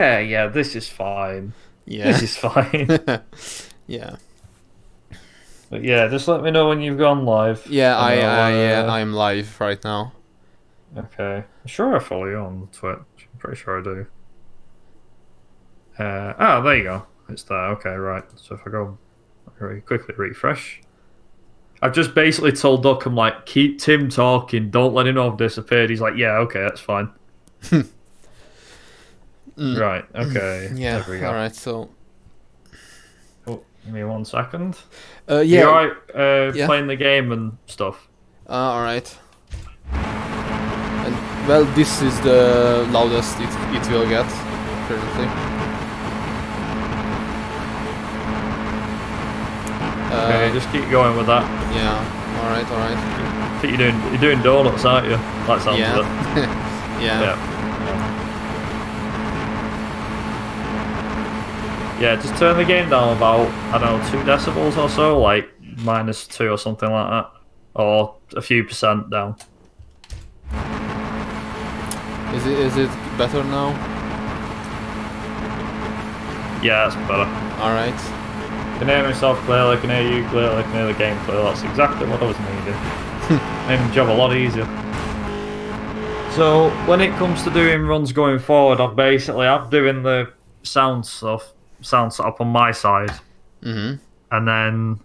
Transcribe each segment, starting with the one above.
Yeah, this is fine. Yeah. This is fine. Yeah. But yeah, just let me know when you've gone live, Yeah, and I'm live right now. okay. I'm sure I follow you on Twitch. I'm pretty sure I do. There you go. It's there. Okay, right. So if I go very quickly refresh, I've just basically told Duck, I'm like, keep Tim talking. Don't let him know I've disappeared. He's like, yeah, okay, that's fine. Mm. Right. Okay. Yeah, There we go. alright, so Oh, give me 1 second. You yeah, alright yeah. playing the game and stuff? Alright. And well, this is the loudest it will get currently. Okay, just keep going with that. Yeah, alright. I think you're doing donuts, aren't you? That sounds Yeah. it. Yeah. Yeah, just turn the game down about, I don't know, 2 decibels or so, like -2 or something like that. Or a few percent down. Is it better now? Yeah, that's better. Alright. I can hear myself clearly, I can hear you clearly, I can hear the game clearly. That's exactly what I was needing. Made my job a lot easier. So, when it comes to doing runs going forward, I'm doing the sound setup on my side. Mm-hmm. And then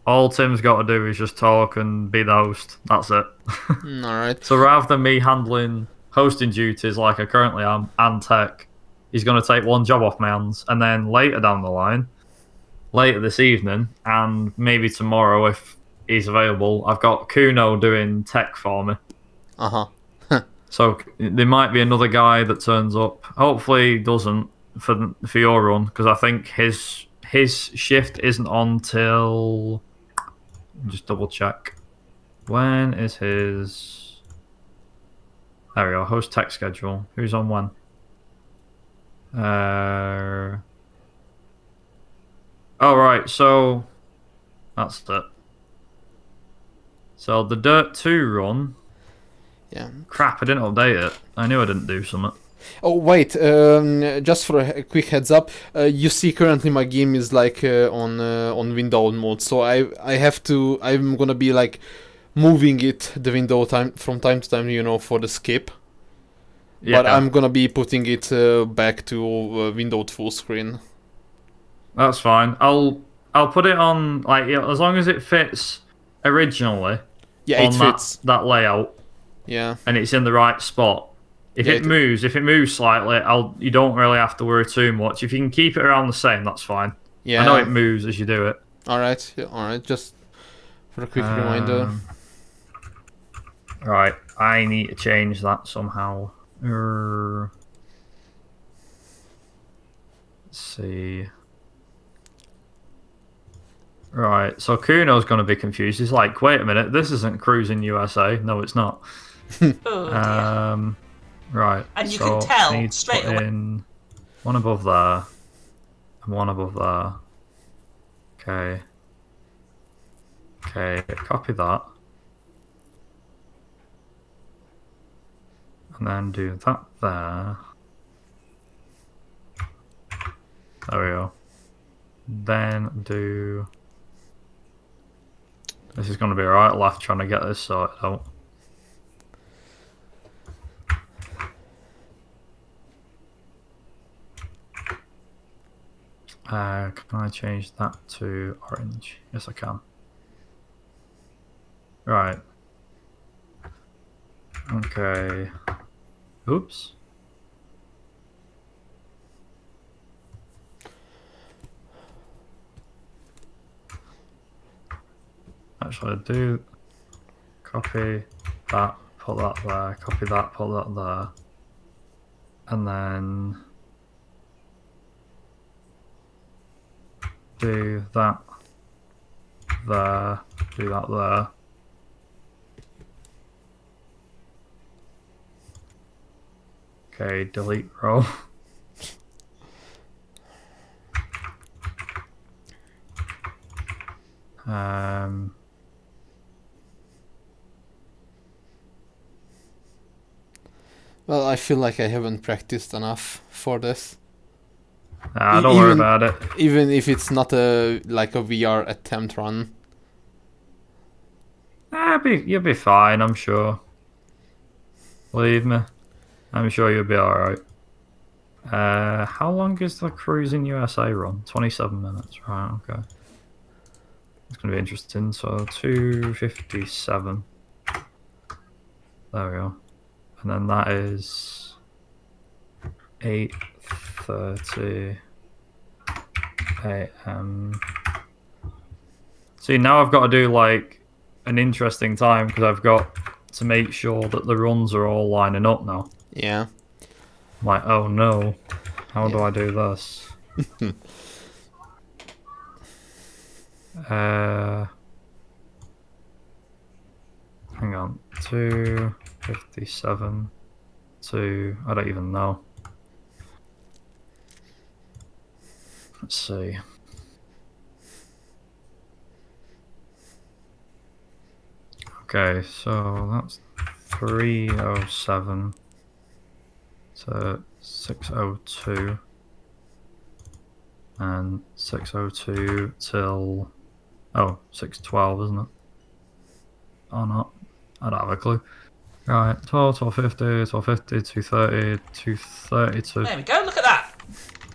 all Tim's got to do is just talk and be the host. That's it. Alright. So rather than me handling hosting duties like I currently am and tech, he's going to take one job off my hands. And then later down the line, later this evening, and maybe tomorrow if he's available, I've got Kuno doing tech for me. Uh-huh. So there might be another guy that turns up. Hopefully he doesn't for your run, because I think his shift isn't on till... Just double check. When is his... There we go. Host tech schedule. Who's on when? Oh, right. So that's it. So the Dirt 2 run... Yeah. Crap, I didn't update it. I knew I didn't do something. Oh wait, just for a quick heads up, you see currently my game is like on window mode, so I'm gonna be like moving it the window from time to time, you know, for the skip. But Yeah, I'm gonna be putting it back to windowed full screen. that's fine. I'll put it on, like, as long as it fits originally Yeah, it on fits. that layout Yeah. and it's in the right spot. If Yeah, it moves slightly, you don't really have to worry too much. If you can keep it around the same, that's fine. yeah. I know it moves as you do it. Alright, yeah, alright, just for a quick reminder. Right, I need to change that somehow. Let's see. Right, so Kuno's going to be confused. He's like, wait a minute, this isn't Cruising USA. No, it's not. Oh, Right, and you so can tell I need to straight put away. in one above there and one above there. Okay. Okay, copy that. And then do that there. There we go. Then do... This is going to be a right laugh trying to get this sorted out. Can I change that to orange? Yes, I can. Right. Okay. Oops. Actually, do copy that, put that there, copy that, put that there. And then do that there, do that there. Okay, delete row. Well, I feel like I haven't practiced enough for this. Don't worry about it. Even if it's not a VR attempt run. You'll be fine, I'm sure. Believe me. I'm sure you'll be alright. How long is the Cruising USA run? 27 minutes, right, okay. It's going to be interesting. So 2:57. There we go. And then that is 8:30 a.m. See, now I've got to do like an interesting time because I've got to make sure that the runs are all lining up now. Yeah. I'm like, oh no, how do I do this? Hang on, 2:57 to I don't even know. Let's see. Okay, so that's 3:07 to 6:02 and 6:02 till 6:12, isn't it? Or not? I don't have a clue. Right, 12:50, 2:30 to... There we go, look at that.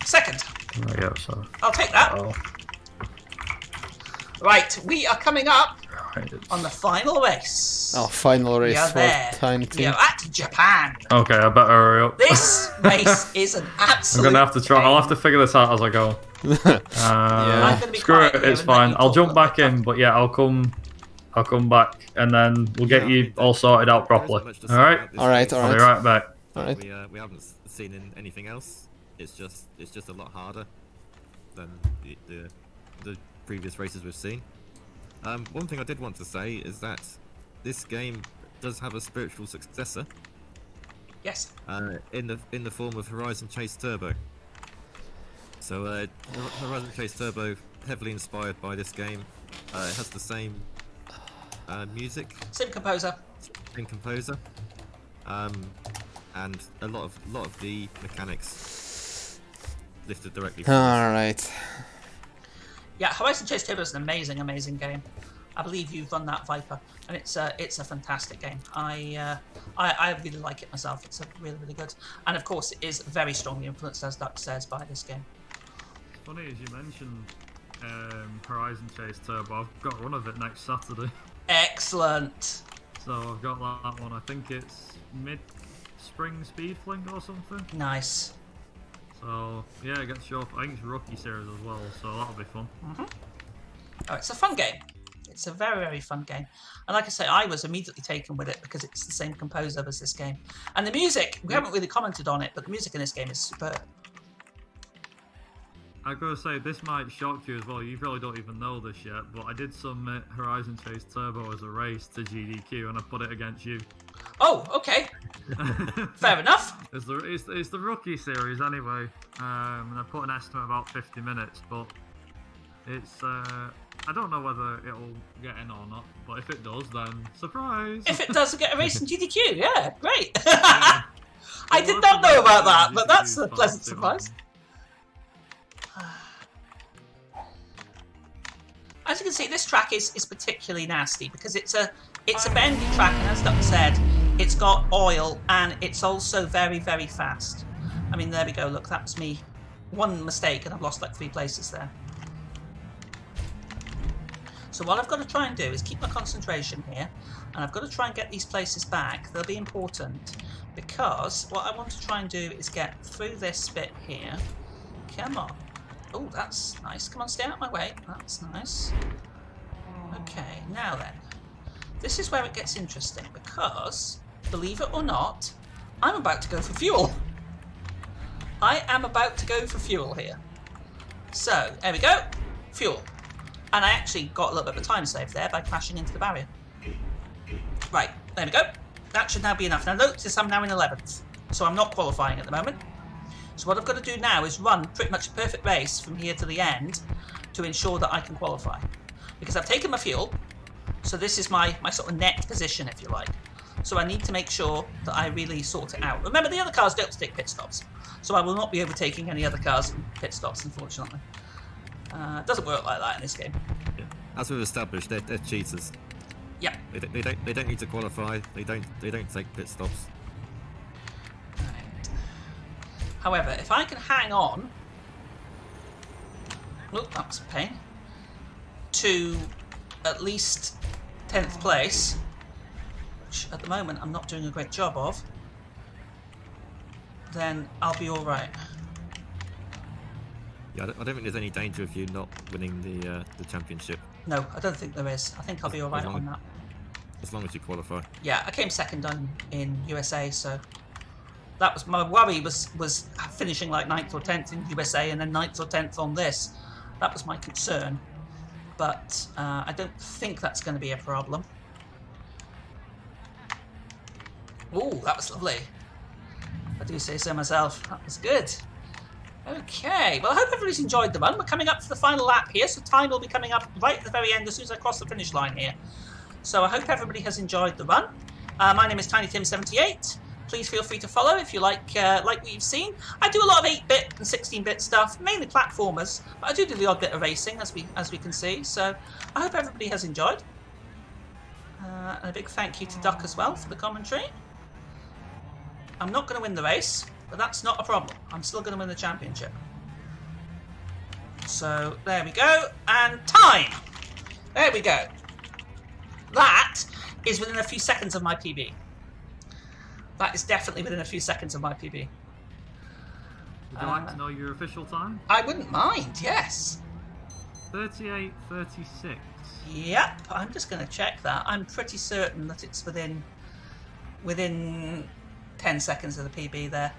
Second. There we go, so... I'll take that. Right, we are coming up on the final race. Oh, final race for Tiny Tim. We are at Japan. Okay, I better hurry up. This race is an absolute I'm gonna have to try. I'll have to figure this out as I go. I'm gonna be Screw it, quiet here it's and let fine. you I'll talk jump a back little in, bit. but yeah, I'll come back and then we'll get you all sorted out properly. Alright? Alright. I'll be right back. Alright. We haven't seen anything else. It's just a lot harder than the previous races we've seen. One thing I did want to say is that this game does have a spiritual successor. Yes. In the form of Horizon Chase Turbo. So Horizon Chase Turbo, heavily inspired by this game. It has the same music. Same composer. Same composer. And a lot of the mechanics lifted directly from this. Alright. Yeah, Horizon Chase Turbo is an amazing game. I believe you've run that Viper, and it's a fantastic game. I really like it myself. It's really good, and of course it is very strongly influenced, as Duck says, by this game. Funny as you mentioned Horizon Chase Turbo, I've got a run of it next Saturday. Excellent. So I've got that one. I think it's mid-spring speed fling or something. Nice. So yeah, it gets your. I think it's Rookie Series as well, so that'll be fun. Oh, it's a fun game. It's a very fun game, and like I say, I was immediately taken with it because it's the same composer as this game, and the music. We haven't really commented on it, but the music in this game is superb. I gotta say, this might shock you as well. You probably don't even know this yet, but I did submit Horizon Chase Turbo as a race to GDQ, and I put it against you. Oh, okay. Fair enough. It's the Rookie Series anyway, and I put an estimate about 50 minutes, but it's I don't know whether it'll get in or not, but if it does, then surprise! If it does get a race in GDQ, yeah, great. Yeah. I did not know about that, but that's a pleasant surprise. As you can see, this track is particularly nasty because it's a bendy track, and as Duck said, it's got oil and it's also very fast. I mean, there we go. Look, that was me. One mistake, and I've lost like 3 places there. So what I've got to try and do is keep my concentration here, and I've got to try and get these places back. They'll be important because what I want to try and do is get through this bit here. Come on. Oh, that's nice. Come on, stay out of my way. That's nice. Okay, now then. This is where it gets interesting because, believe it or not, I'm about to go for fuel. I am about to go for fuel here. So, there we go. Fuel. And I actually got a little bit of a time save there by crashing into the barrier. Right, there we go. That should now be enough. Now notice I'm now in 11th, so I'm not qualifying at the moment. So what I've got to do now is run pretty much a perfect race from here to the end to ensure that I can qualify. Because I've taken my fuel, so this is my sort of net position, if you like. So I need to make sure that I really sort it out. Remember, the other cars don't take pit stops, so I will not be overtaking any other cars in pit stops, unfortunately. It doesn't work like that in this game. Yeah. As we've established, they're cheaters. Yeah. They don't need to qualify. They don't take pit stops. Right. However, if I can hang on, oh, that was a pain, to at least 10th place, which at the moment I'm not doing a great job of, then I'll be all right. Yeah, I don't think there's any danger of you not winning the championship. No, I don't think there is. I think I'll be all right on that. As long as you qualify. Yeah, I came second in USA, so that was my worry, was finishing like 9th or 10th in USA and then 9th or 10th on this. That was my concern, but I don't think that's going to be a problem. Ooh, that was lovely. I do say so myself. That was good. Okay, well, I hope everybody's enjoyed the run. We're coming up to the final lap here, so time will be coming up right at the very end as soon as I cross the finish line here. So I hope everybody has enjoyed the run. My name is TinyTim78. Please feel free to follow if you like what you've seen. I do a lot of 8-bit and 16-bit stuff, mainly platformers, but I do the odd bit of racing, as we can see. So I hope everybody has enjoyed. And a big thank you to Duck as well for the commentary. I'm not going to win the race, but that's not a problem. I'm still going to win the championship. So there we go, and time. There we go. That is within a few seconds of my PB. That is definitely within a few seconds of my PB. Would you like to know your official time? I wouldn't mind, yes. 38:36. Yep, I'm just going to check that. I'm pretty certain that it's within 10 seconds of the PB there,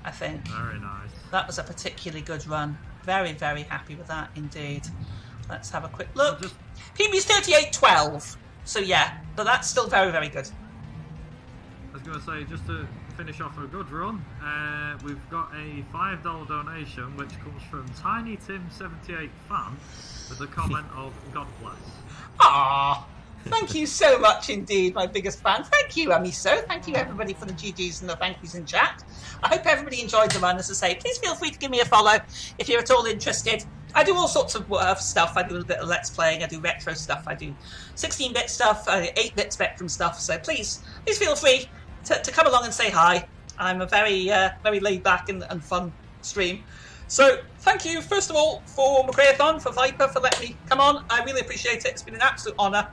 I think. Very nice. That was a particularly good run. Very, very happy with that indeed. Let's have a quick look. PB's 38:12. So yeah, but that's still very, very good. I was going to say, just to finish off a good run, we've got a $5 donation which comes from TinyTim78 fan with the comment of God bless. Ah, thank you so much indeed, my biggest fan. Thank you, Amiso. Thank you everybody for the GGs and the thank yous in chat. I hope everybody enjoyed the run. As I say, please feel free to give me a follow if you're at all interested. I do all sorts of stuff. I do a bit of Let's Playing, I do retro stuff, I do 16-bit stuff, 8-bit Spectrum stuff, so please feel free to come along and say hi. I'm a very laid back and fun stream. So thank you, first of all, for Mcraethon, for Viper, for letting me come on. I really appreciate it. It's been an absolute honour.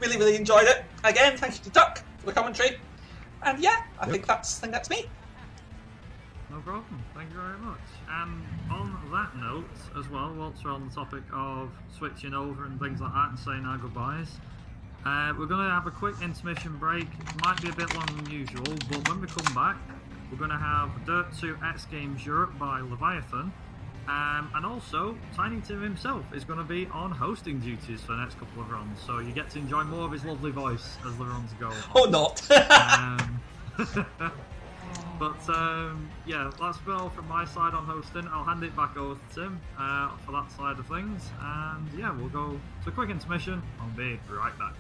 Really, really enjoyed it. Again, thank you to Duck for the commentary. And yeah, I think that's me. No problem. Thank you very much. And on that note, as well, whilst we're on the topic of switching over and things like that and saying our goodbyes, we're going to have a quick intermission break. It might be a bit longer than usual, but when we come back, we're going to have Dirt 2 X Games Europe by Leviathan. And also, Tiny Tim himself is going to be on hosting duties for the next couple of runs, so you get to enjoy more of his lovely voice as the runs go on. Or not. But yeah, that's been all from my side on hosting. I'll hand it back over to Tim for that side of things. And yeah, we'll go to a quick intermission. I'll be right back.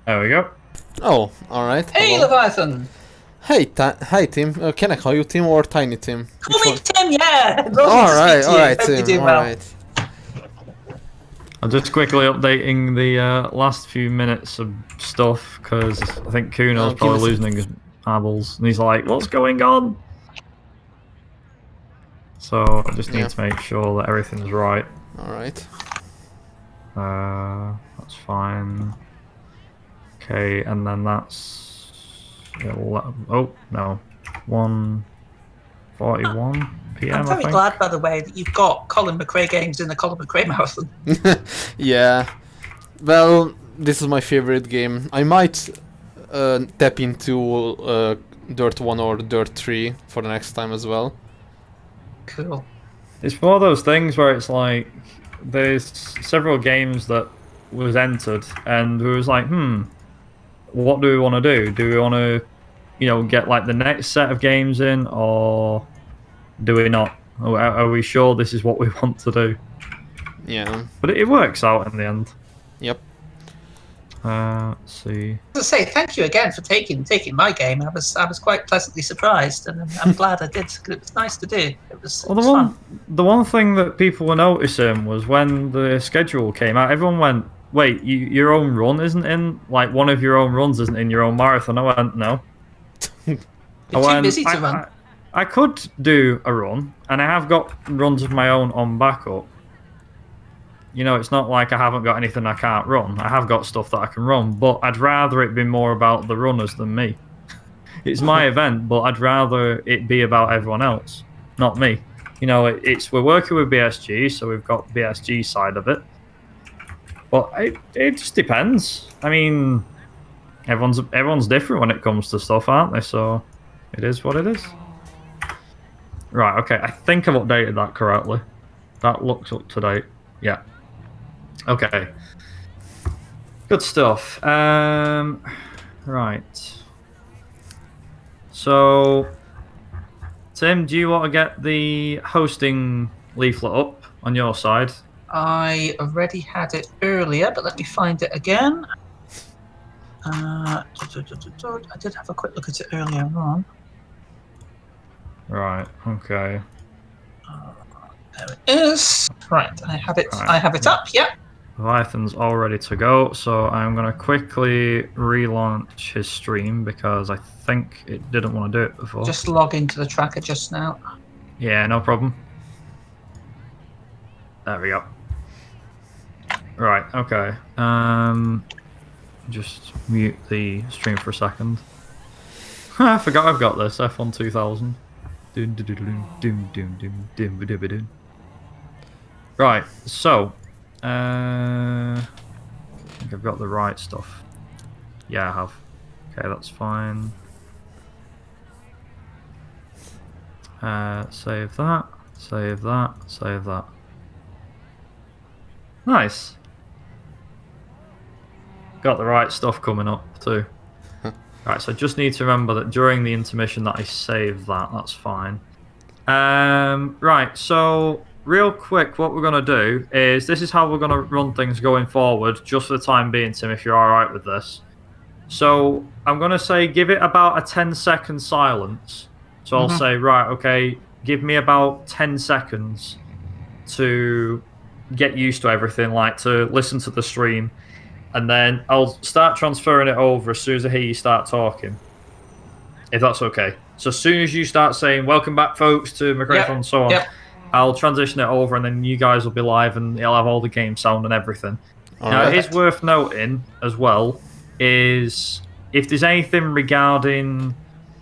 There we go. Oh, alright. Hey, hello. Leviathan! Hi, Tim. Can I call you Tim or Tiny Tim? Call me Tim, yeah! Lovely to Alright, speak to you. alright, Hope you're Tim. doing well. Alright. I'm just quickly updating the last few minutes of stuff because I think Kuno's give probably us a- losing his marbles, and he's like, "What's going on?" So I just need to make sure that everything's right. Alright. That's fine. Okay, and then that's oh no, 1:41 p.m. I'm very I think. glad, by the way, that you've got Colin McRae games in the Colin McRae marathon. Yeah. Well, this is my favorite game. I might tap into Dirt 1 or Dirt 3 for the next time as well. Cool. It's one of those things where it's like there's several games that was entered, and we was like, what do we want to do? Do we want to, get like the next set of games in, or do we not? Are we sure this is what we want to do? Yeah. But it works out in the end. Yep. Let's see. As I say, thank you again for taking my game. I was quite pleasantly surprised, and I'm glad I did. 'Cause it was nice to do. It was, Well, it was fun. the one thing that people were noticing was when the schedule came out, everyone went, "Wait, your own run isn't in? Like one of your own runs isn't in your own marathon?" I went, "No." You're too busy to run. I could do a run, and I have got runs of my own on backup. It's not like I haven't got anything I can't run. I have got stuff that I can run, but I'd rather it be more about the runners than me. It's my event, but I'd rather it be about everyone else, not me. We're working with BSG, so we've got BSG side of it. But it just depends. I mean, everyone's different when it comes to stuff, aren't they? So it is what it is. Right, okay, I think I've updated that correctly. That looks up to date. Yeah. Okay. Good stuff. Right. So, Tim, do you want to get the hosting leaflet up on your side? I already had it earlier, but let me find it again. I did have a quick look at it earlier on. Right, okay. There it is. Right, I have it. Right. I have it up. Yep. Leviathan's all ready to go, so I'm going to quickly relaunch his stream because I think it didn't want to do it before. Just log into the tracker just now. Yeah, no problem. There we go. Right, okay. Just mute the stream for a second. I forgot I've got this, F1 2000. Right, so I think I've got the right stuff. Yeah, I have. Okay, that's fine. Save that, save that, save that. Nice. Got the right stuff coming up too. Right, so I just need to remember that during the intermission that I save that. That's fine. Right, so real quick, what we're going to do is this is how we're going to run things going forward, just for the time being, Tim, if you're all right with this. So I'm going to say give it about a 10-second silence. So I'll say, right, okay, give me about 10 seconds to get used to everything, like to listen to the stream. And then I'll start transferring it over as soon as I hear you start talking. If that's okay. So as soon as you start saying, welcome back, folks, to Mcraethon and so on, I'll transition it over and then you guys will be live and it'll have all the game sound and everything. Now, it is worth noting as well is if there's anything regarding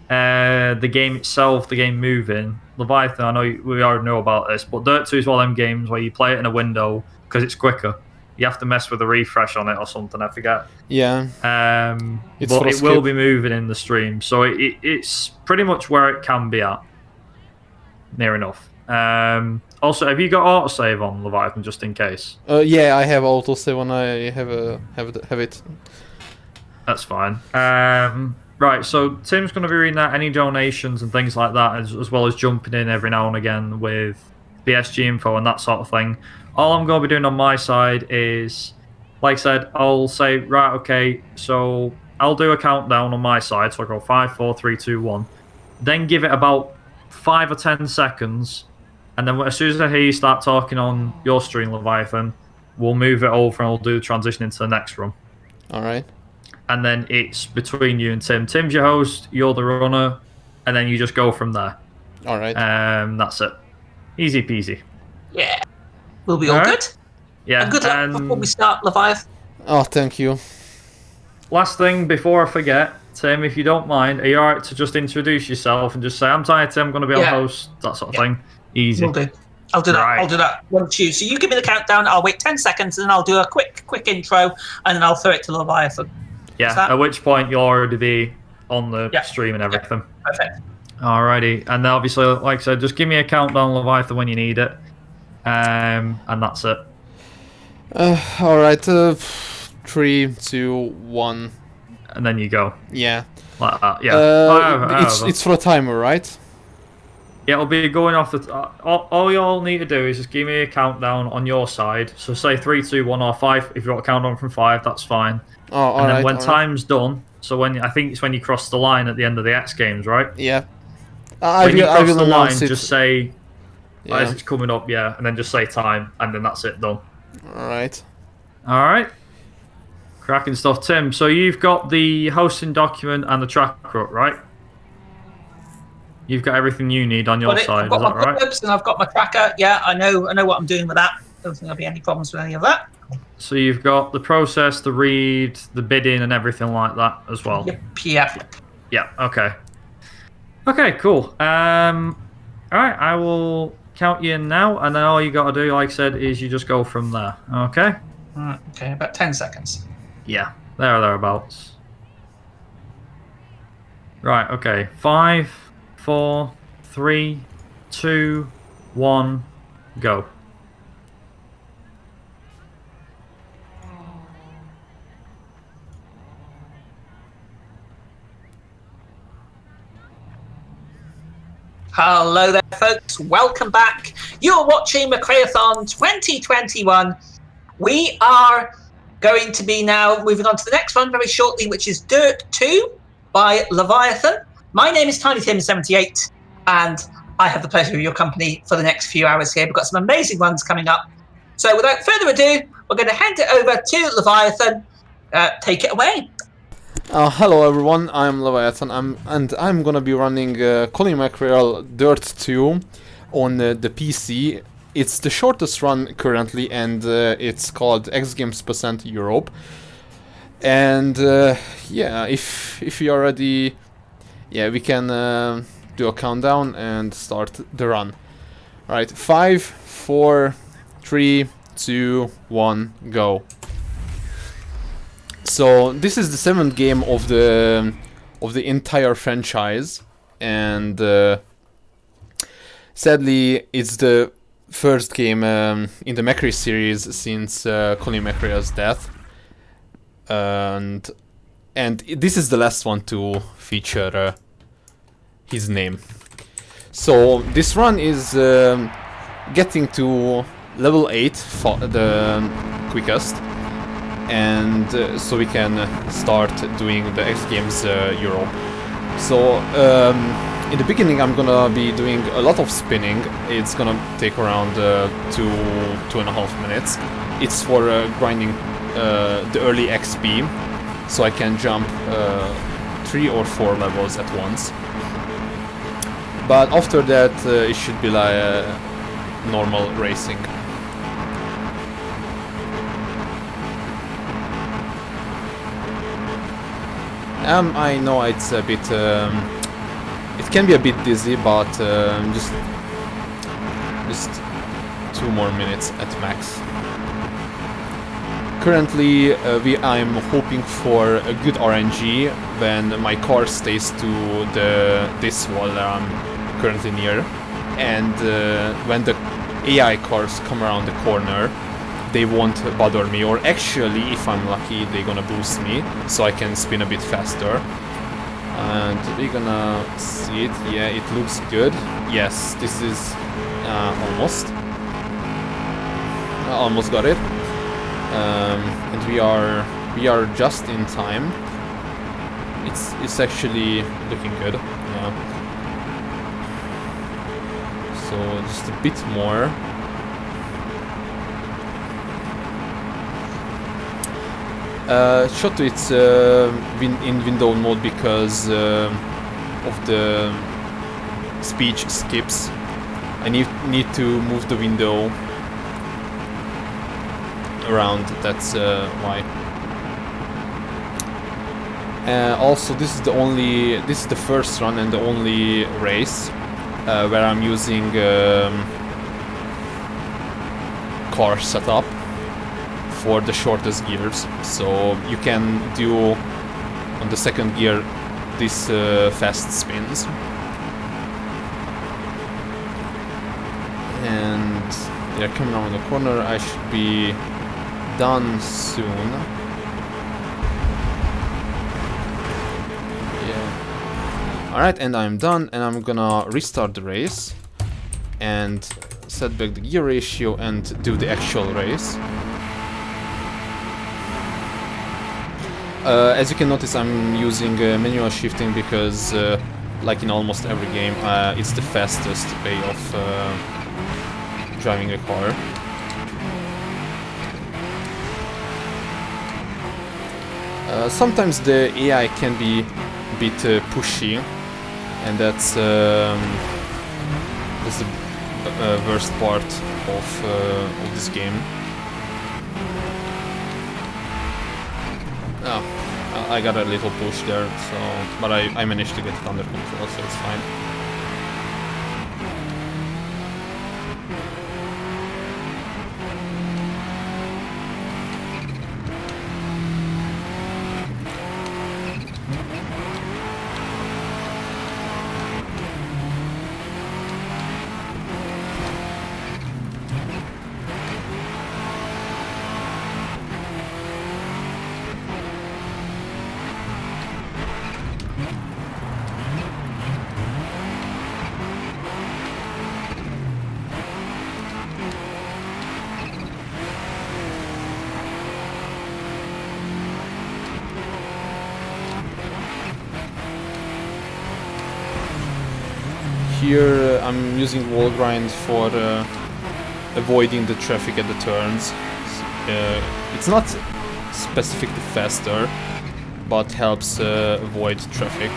the game itself, the game moving, Leviathan, I know we already know about this, but Dirt 2 is one of them games where you play it in a window because it's quicker. You have to mess with the refresh on it or something, I forget. Yeah. But it will be moving in the stream, so it's pretty much where it can be at. Near enough. Also, have you got autosave on, Leviathan, just in case? Yeah, I have autosave when I have it. That's fine. Right, so Tim's going to be reading out any donations and things like that, as well as jumping in every now and again with BSG info and that sort of thing. All I'm going to be doing on my side is like I said, I'll say, right, okay, so I'll do a countdown on my side. So I'll go 5, 4, 3, 2, 1. Then give it about 5 or 10 seconds. And then as soon as I hear you start talking on your stream, Leviathan, we'll move it over and we'll do the transition into the next run. All right. And then it's between you and Tim. Tim's your host, you're the runner, and then you just go from there. All right. That's it. Easy peasy. Yeah. We'll be all good. Yeah. And good luck before we start, Leviathan. Oh, thank you. Last thing before I forget, Tim, if you don't mind, are you alright to just introduce yourself and just say, I'm TinyTim, I'm going to be on host, that sort of thing? Easy. Will do. I'll do that. Right. I'll do that. Once you. So you give me the countdown. I'll wait 10 seconds, and then I'll do a quick intro, and then I'll throw it to Leviathan. Yeah. At which point you'll already be on the stream and everything. Yeah. Perfect. Alrighty. And then obviously, like I said, just give me a countdown, Leviathan, when you need it. And that's it. All right. 3, 2, 1. And then you go. Yeah. Like that. Yeah. It's for a timer, right? Yeah, it'll be going off the. All you'll need to do is just give me a countdown on your side. So say 3, 2, 1, or 5. If you want to count on from 5, that's fine. Oh, all right. And then when time's done, so I think it's when you cross the line at the end of the X Games, right? Yeah. When you cross the line, just say as Yeah. it's coming up, and then just say time, and then that's it, done. All right. All right. Cracking stuff, Tim. So you've got the hosting document and the track route, right? You've got everything you need on your side, I've got is that my right? clips and I've got my tracker. Yeah, I know what I'm doing with that. Don't think there'll be any problems with any of that. So you've got the process, the read, the bidding, and everything like that as well. Yep. Yeah. Yeah. Okay. Okay. Cool. All right. I will count you in now, and then all you got to do, like I said, is you just go from there. Okay. Okay. About 10 seconds. Yeah. There or thereabouts. Right. Okay. 5, 4, 3, 2, 1, go. Hello there, folks. Welcome back. You're watching Mcraethon 2021. We are going to be now moving on to the next one very shortly, which is Dirt 2 by Leviathan. My name is TinyTim78, and I have the pleasure of your company for the next few hours here. We've got some amazing ones coming up. So without further ado, we're going to hand it over to Leviathan. Take it away. Hello everyone, I'm Leviathan, I'm gonna be running Colin McRae Dirt 2 on the PC. It's the shortest run currently, and it's called X Games % Europe. And yeah, if you're ready, yeah, we can do a countdown and start the run. Alright, 5, 4, 3, 2, 1, go. So this is the 7th game of the entire franchise, and sadly it's the first game in the Mcraethon series since Colin McRae's death, and this is the last one to feature his name. So this run is getting to level 8 the quickest. And so we can start doing the X Games Europe. So in the beginning I'm gonna be doing a lot of spinning. It's gonna take around 2.5 minutes. It's for grinding the early XP, so I can jump 3 or 4 levels at once. But after that it should be like normal racing. I know it's a bit, it can be a bit dizzy, but just 2 more minutes at max. Currently, I'm hoping for a good RNG when my car stays to this wall that I'm currently near, and when the AI cars come around the corner, they won't bother me, or actually, if I'm lucky, they're gonna boost me, so I can spin a bit faster. And we're gonna see it. Yeah, it looks good. Yes, this is almost got it. and we are just in time. It's actually looking good. Yeah. So just a bit more. Shoto it's in window mode because of the speech skips. I need to move the window around. That's why. Also, this is the first run and the only race where I'm using car setup for the shortest gears. So you can do on the second gear these fast spins. And they're coming around the corner. I should be done soon. Yeah. Alright, and I'm done, and I'm gonna restart the race and set back the gear ratio and do the actual race. As you can notice, I'm using manual shifting because, like in almost every game, it's the fastest way of driving a car. Sometimes the AI can be a bit pushy, and that's the worst part of this game. Oh, I got a little push there, so but I managed to get it under control, so it's fine. Here I'm using wall grind for avoiding the traffic at the turns. It's not specifically faster, but helps avoid traffic.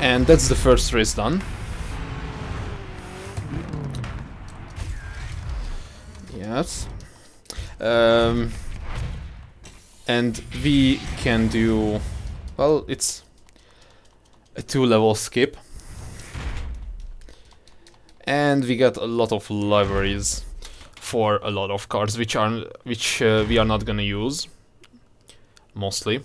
And that's the first race done. Yes. And we can do... well, it's a 2-level skip. And we got a lot of liveries for a lot of cars, which we are not gonna use. Mostly.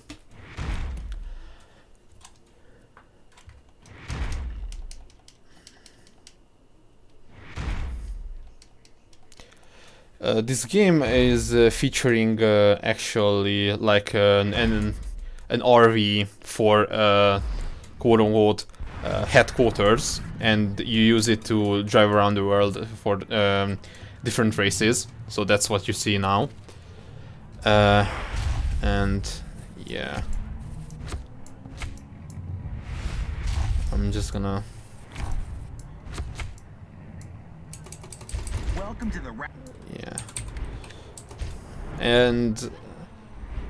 This game is featuring actually like an RV for quote-unquote headquarters, and you use it to drive around the world for different races. So that's what you see now. And yeah, I'm just gonna... Welcome to the yeah. And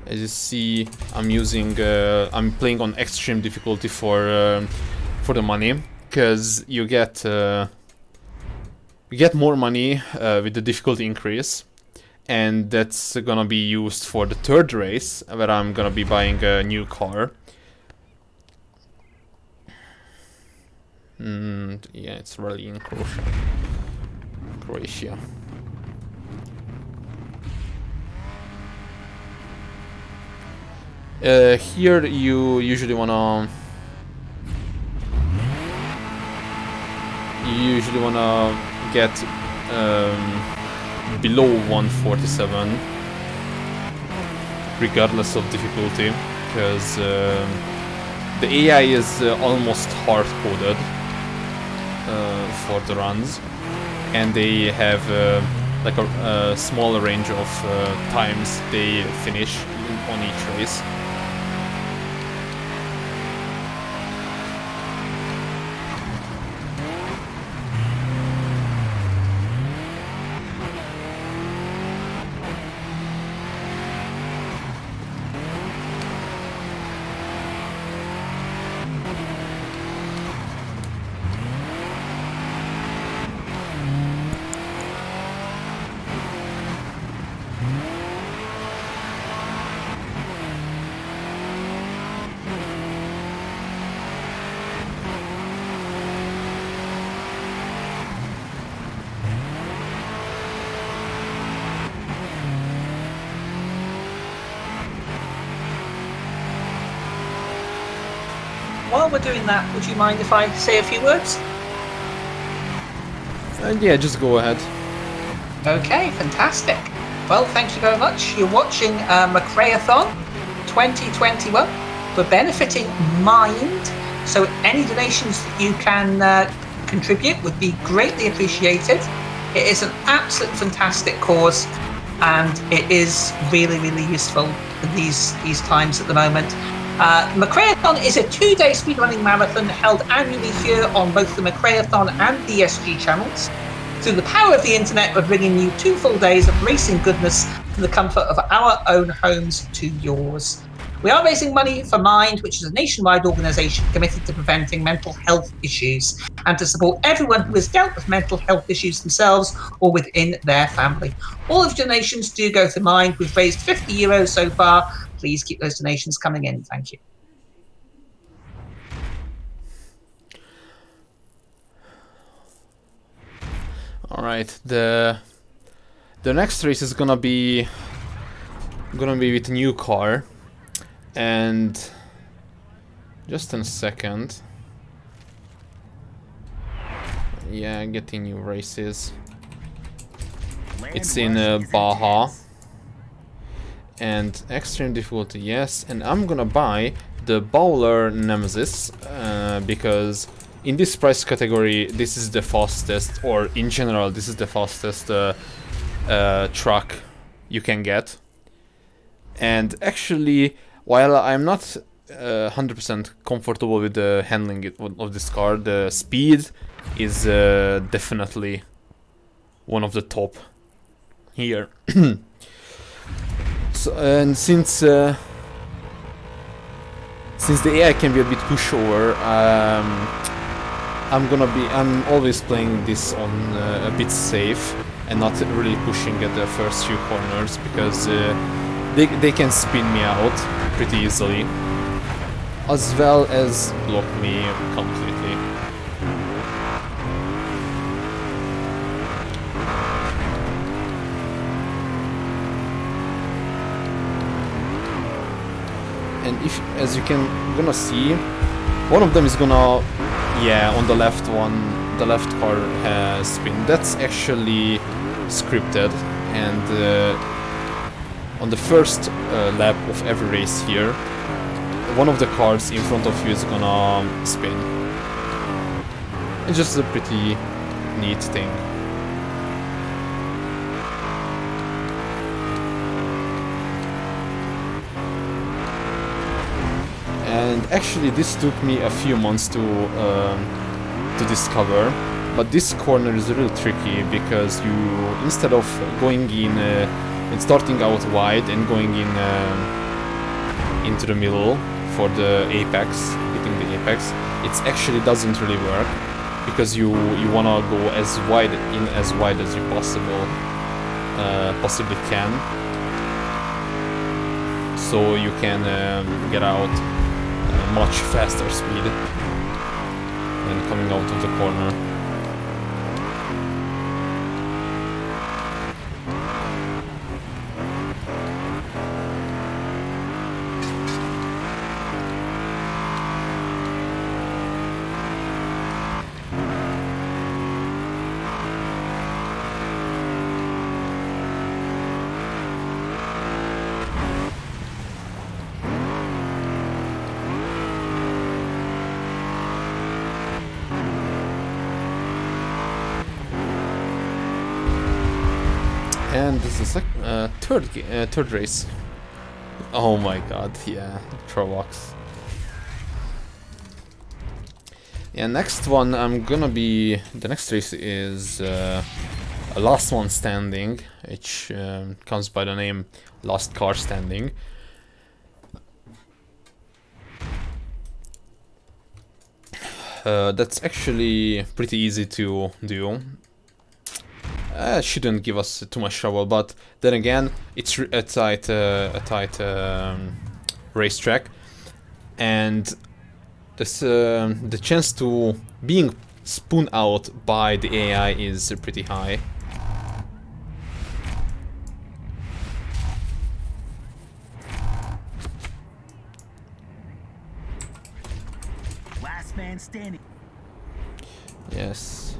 as you see, I'm using I'm playing on extreme difficulty for the money, because you get more money with the difficulty increase, and that's gonna be used for the third race where I'm gonna be buying a new car. And yeah, it's really in Croatia. Here you usually wanna you usually wanna get below 147, regardless of difficulty, because the AI is almost hard-coded for the runs, and they have like a smaller range of times they finish on each race. While we're doing that, would you mind if I say a few words? Yeah, just go ahead. Okay, fantastic. Well, thank you very much. You're watching Mcraethon 2021. We're benefiting Mind, so any donations that you can contribute would be greatly appreciated. It is an absolute fantastic cause, and it is really, really useful in these times at the moment. Mcraethon is a 2-day speedrunning marathon held annually here on both the Mcraethon and the SG channels. Through the power of the internet, we're bringing you 2 full days of racing goodness from the comfort of our own homes to yours. We are raising money for Mind, which is a nationwide organisation committed to preventing mental health issues and to support everyone who has dealt with mental health issues themselves or within their family. All of your donations do go to Mind. We've raised €50 so far. Please keep those donations coming in. Thank you. All right, the next race is gonna be with a new car, and just in a second. Yeah, getting new races. It's in Baja. And extreme difficulty, yes, and I'm gonna buy the Bowler Nemesis because in this price category this is the fastest, or in general this is the fastest truck you can get. And actually, while I'm not 100% comfortable with the handling of this car, the speed is definitely one of the top here. So, and since the AI can be a bit pushover, I'm always playing this on a bit safe and not really pushing at the first few corners, because they can spin me out pretty easily, as well as block me completely. And if, as you gonna see, one of them is gonna, yeah, on the left one, the left car has spin. That's actually scripted, and on the first lap of every race here, one of the cars in front of you is gonna spin. It's just a pretty neat thing. And actually this took me a few months to discover, but this corner is really tricky, because you, instead of going in and starting out wide and going in into the middle for the apex, hitting the apex, it actually doesn't really work, because you wanna go as wide as you possibly can, so you can get out much faster speed than coming out of the corner. And this is like third race. Oh my god, yeah, Trovox. Yeah, next one I'm gonna be... The next race is a Last One Standing, which comes by the name Last Car Standing. That's actually pretty easy to do. Shouldn't give us too much trouble, but then again, it's a tight racetrack, and this, the chance to being spun out by the AI is pretty high. Last man standing. Yes.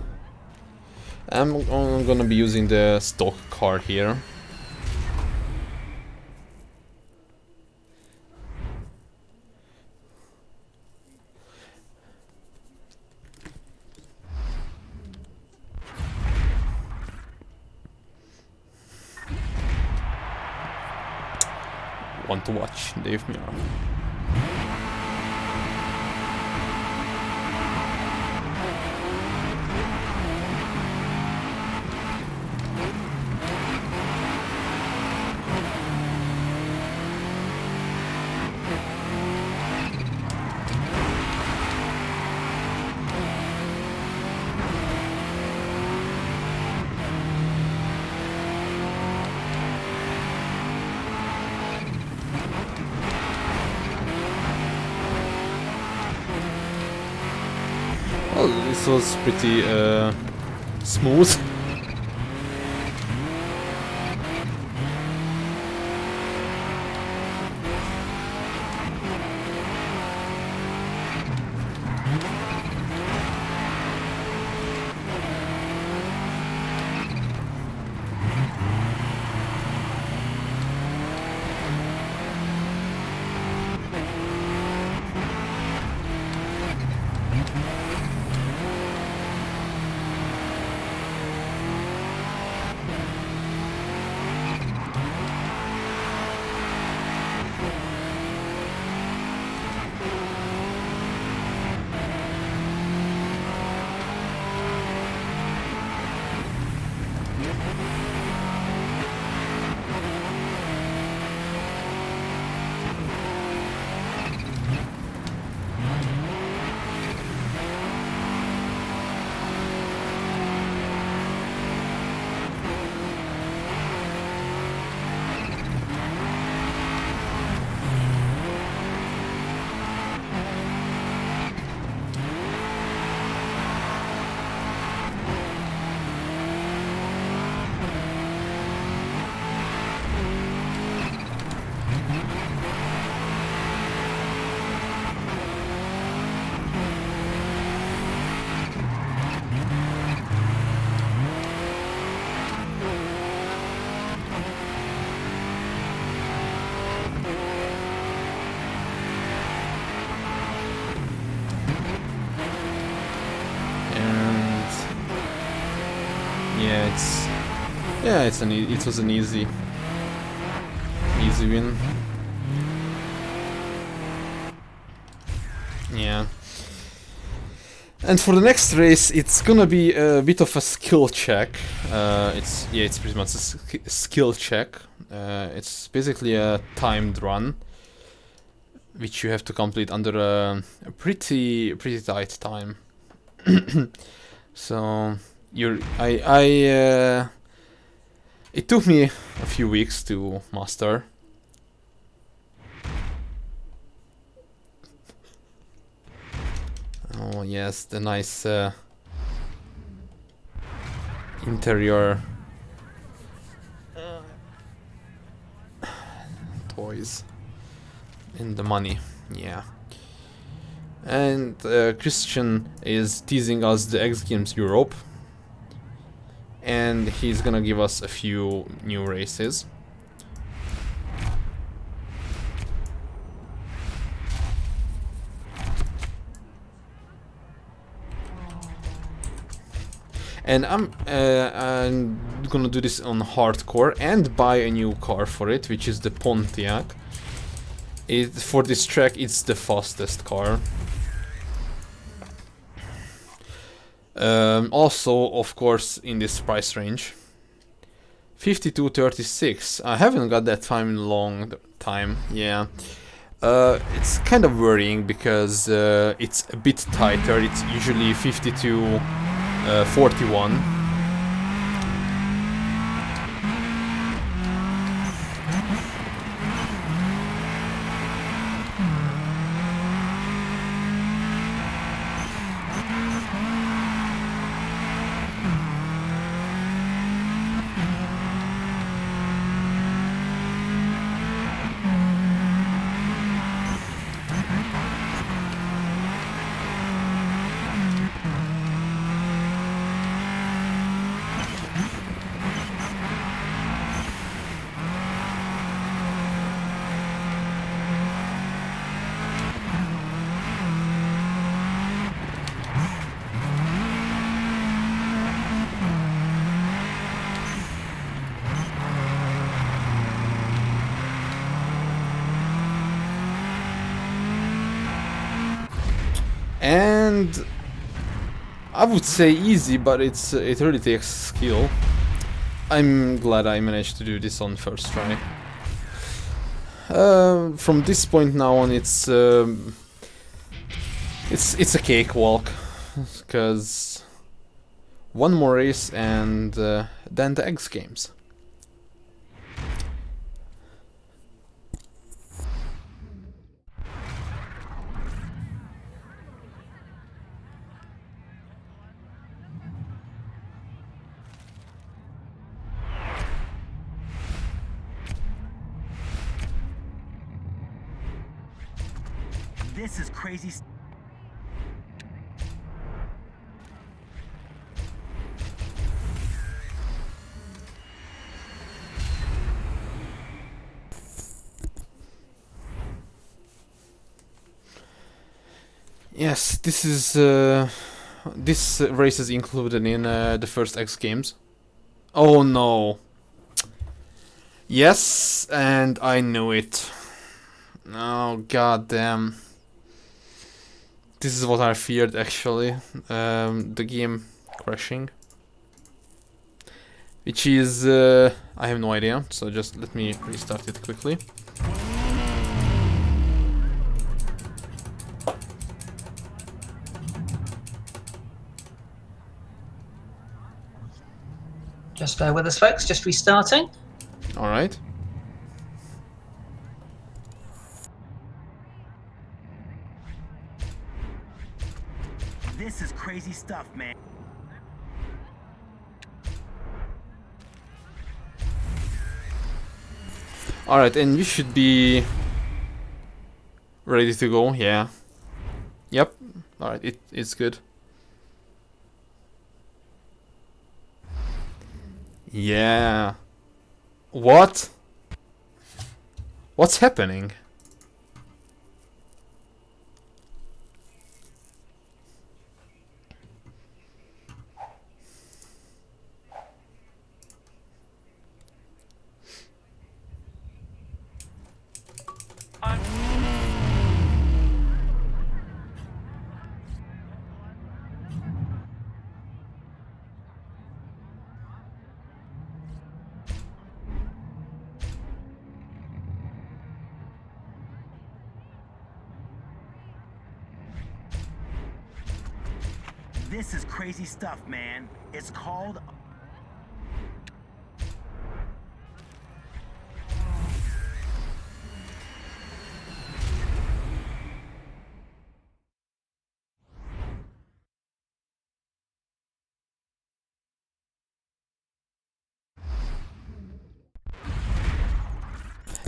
I'm gonna be using the stock car here. Want to watch Dave Mirra. Well, this was pretty smooth. It was an easy win. Yeah. And for the next race, it's gonna be a bit of a skill check. It's pretty much a skill check. It's basically a timed run, which you have to complete under a pretty tight time. So it took me a few weeks to master. Oh yes, the nice interior toys and the money, yeah. And Christian is teasing us the X Games Europe, and he's gonna give us a few new races. And I'm gonna do this on hardcore and buy a new car for it, which is the Pontiac. For this track, it's the fastest car. Also, of course, in this price range. 52.36. I haven't got that time in a long time, yeah. It's kind of worrying because it's a bit tighter. It's usually 52.41. And I would say easy, but it really takes skill. I'm glad I managed to do this on first try. From this point now on, it's a cakewalk, because one more race and then the X Games. This is crazy. Yes, this is this race is included in the first X Games. Oh no. Yes, and I knew it. Oh god damn. This is what I feared actually. The game crashing. Which is I have no idea, so just let me restart it quickly. Just bear with us, folks. Just restarting. All right. This is crazy stuff, man. All right, and you should be ready to go. Yeah. Yep. All right. It's good. Yeah. What? What's happening? This is crazy stuff, man. It's called...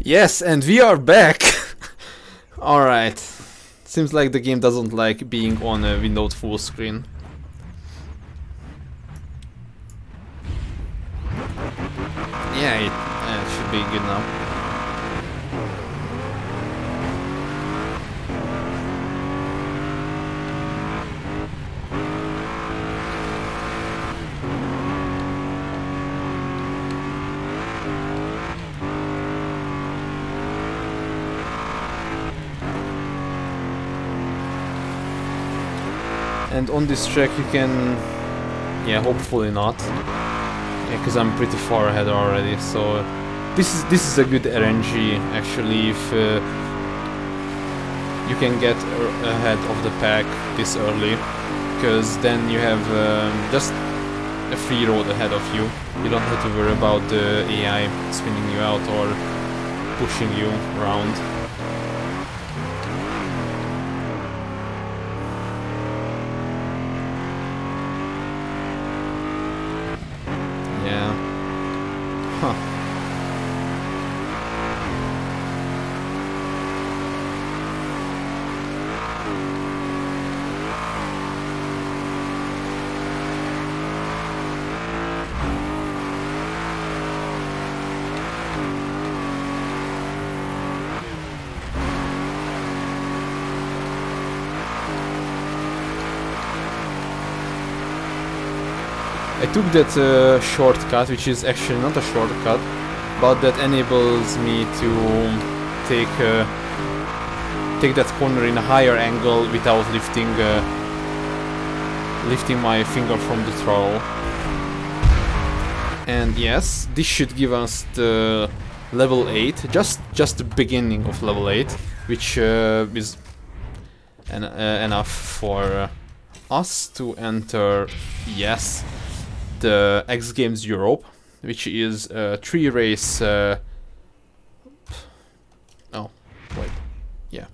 Yes, and we are back. All right. Seems like the game doesn't like being on a windowed full screen. Yeah, it should be good now. And on this track you can, yeah, hopefully not, yeah, because I'm pretty far ahead already. So this is a good RNG actually, if you can get ahead of the pack this early, because then you have just a free road ahead of you. You don't have to worry about the AI spinning you out or pushing you around. Yeah. Huh. I took that shortcut, which is actually not a shortcut, but that enables me to take that corner in a higher angle without lifting my finger from the throttle. And yes, this should give us the level 8, just the beginning of level 8, which is enough for us to enter, yes, the X Games Europe, which is a 3-race. Oh, wait, yeah,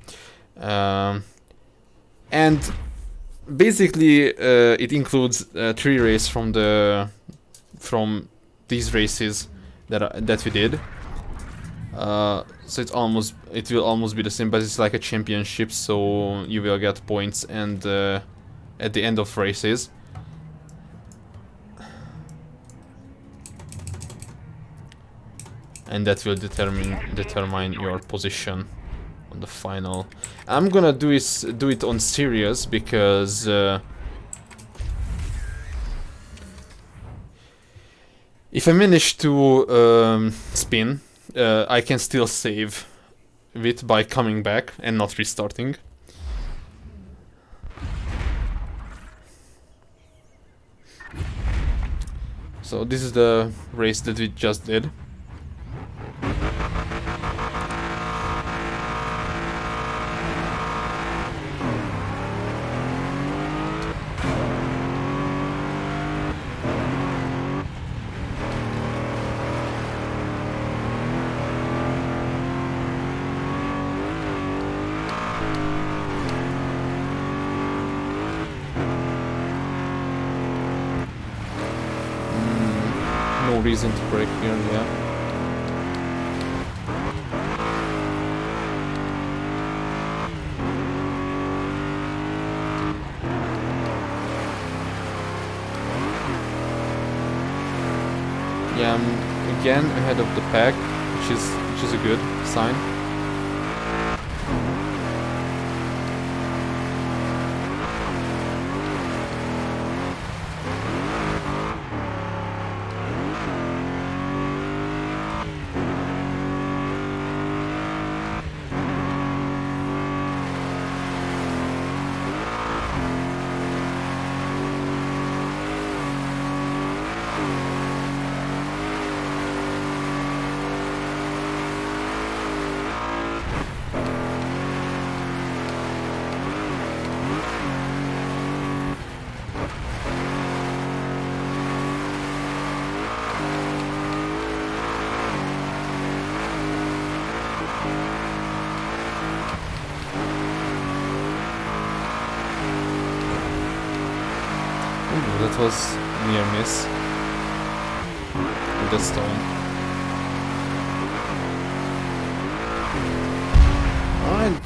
and basically it includes 3 races from these races that we did. So it will almost be the same, but it's like a championship, so you will get points and at the end of races. And that will determine your position on the final. I'm gonna do it on serious, because if I manage to spin, I can still save it by coming back and not restarting. So this is the race that we just did. No reason to break here, yeah. Yeah, I'm again ahead of the pack, which is a good sign. That was near miss with the stone. Alright,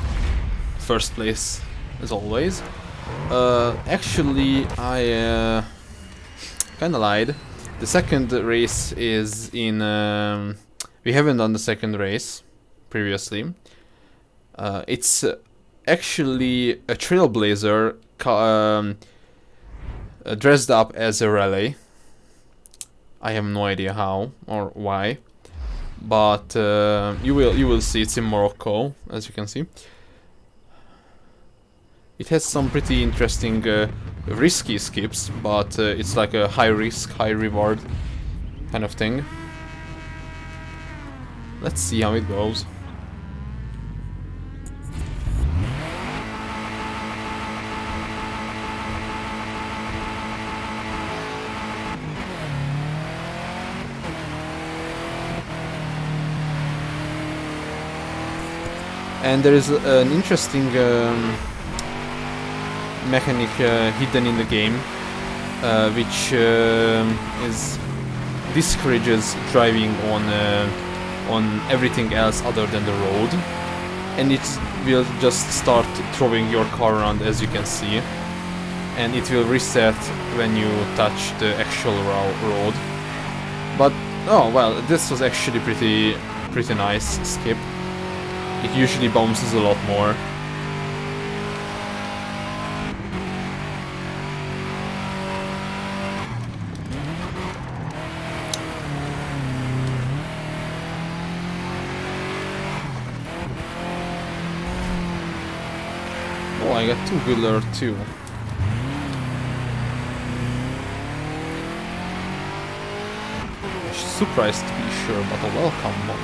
first place as always. Actually, I kinda lied. The second race is in. We haven't done the second race previously. It's actually a trailblazer dressed up as a rally. I have no idea how or why, but you will see. It's in Morocco, as you can see. It has some pretty interesting risky skips, but it's like a high risk, high reward kind of thing. Let's see how it goes. And there is an interesting mechanic hidden in the game, which is discourages driving on everything else other than the road, and it will just start throwing your car around, as you can see, and it will reset when you touch the actual road. But oh well, this was actually pretty nice skip. It usually bounces a lot more. Oh, I got 2 wheeler too. Surprised to be sure, but a welcome one.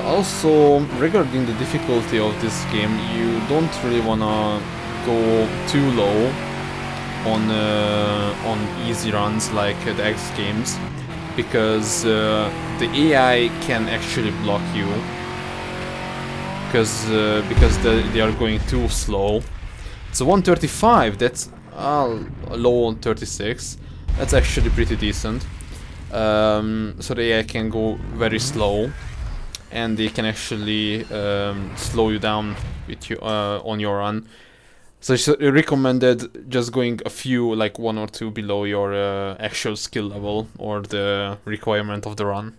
Also, regarding the difficulty of this game, you don't really wanna go too low on easy runs like the X games, because the AI can actually block you, because they are going too slow. It's a 135. That's low on 36. That's actually pretty decent. So the AI can go very slow, and they can actually slow you down with you on your run. So it's recommended just going a few, like 1 or 2 below your actual skill level or the requirement of the run.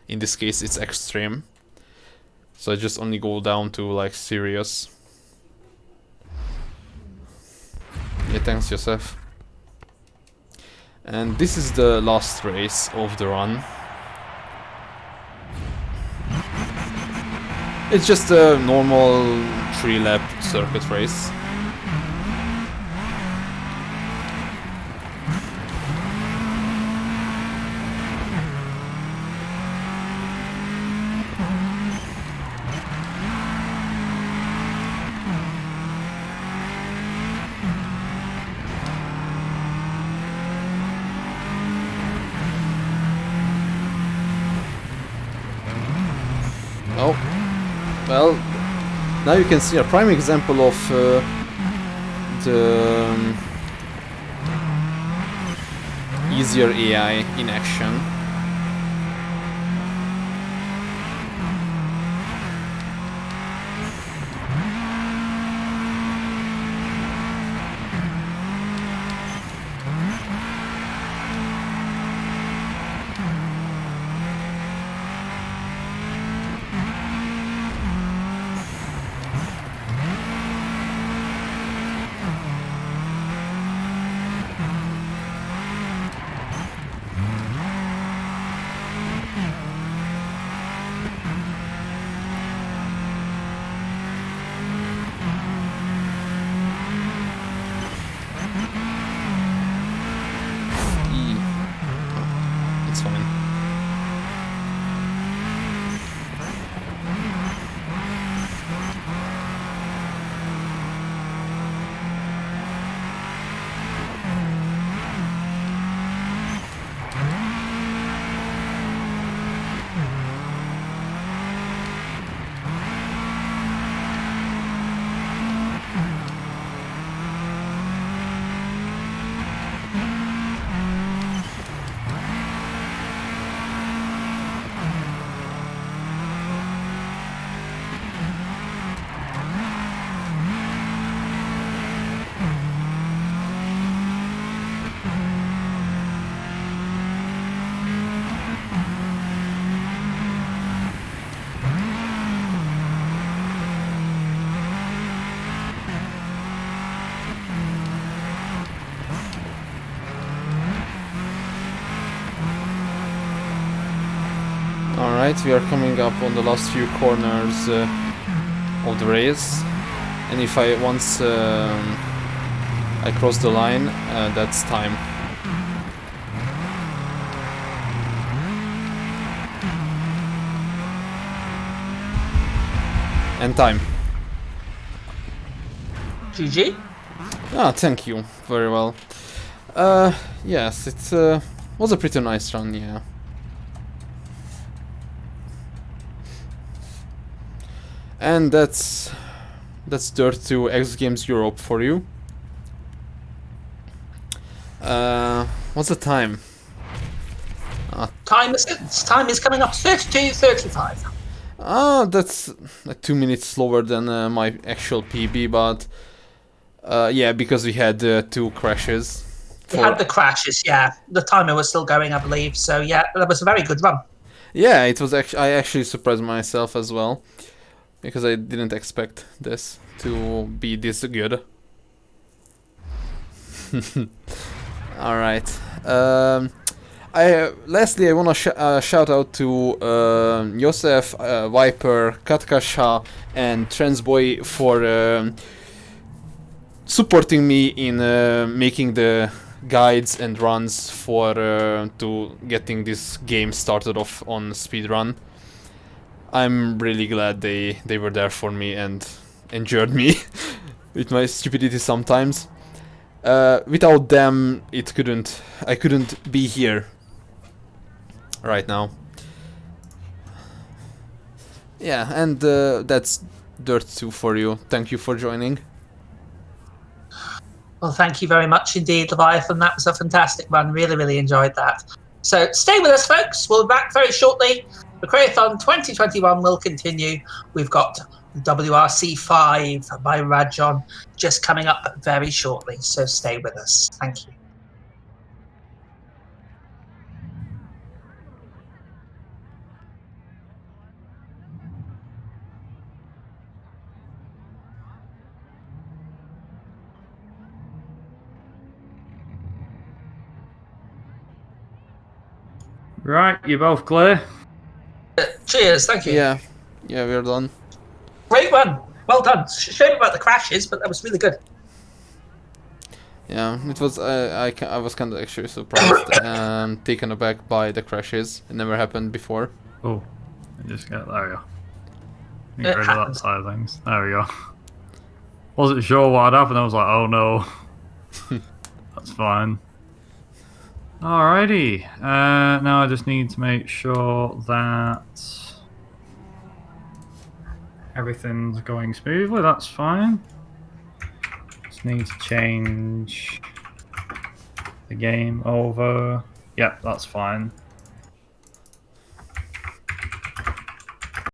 In this case, it's extreme. So I just only go down to like serious. Yeah, thanks, Joseph. And this is the last race of the run. It's just a normal 3-lap circuit race. Oh, well, now you can see a prime example of the easier AI in action. Alright, we are coming up on the last few corners of the race. And if I once I cross the line, that's time. And time. GG. Ah, thank you. Very well. Yes, it was a pretty nice run, yeah. And that's Dirt 2 X Games Europe for you. What's the time? Time is coming up 32:35. That's like 2 minutes slower than my actual PB, but yeah, because we had 2 crashes. We had the crashes, yeah. The timer was still going, I believe. So yeah, that was a very good run. Yeah, it was actually. I actually surprised myself as well, because I didn't expect this to be this good. All right. Lastly, I wanna shout out to Josef, Viper, Katkasha, and Transboy for supporting me in making the guides and runs for to getting this game started off on speedrun. I'm really glad they were there for me and endured me with my stupidity sometimes. Without them, I couldn't be here right now. Yeah, and that's Dirt 2 for you. Thank you for joining. Well, thank you very much indeed, Leviathan. That was a fantastic run. Really, really enjoyed that. So stay with us, folks. We'll be back very shortly. Mcraethon 2021 will continue. We've got WRC5 by Rajon just coming up very shortly. So stay with us. Thank you. Right, you're both clear? Cheers. Thank you. Yeah, we're done. Great run. Well done. Shame about the crashes, but that was really good. Yeah, it was. I was kind of actually surprised and taken aback by the crashes. It never happened before. Oh, I just got there. We go. It Get rid of that happens. side of things. There we go. Wasn't sure what had happened. I was like, oh no. That's fine. Alrighty. Now I just need to make sure that everything's going smoothly. That's fine. Just need to change the game over. Yep, that's fine.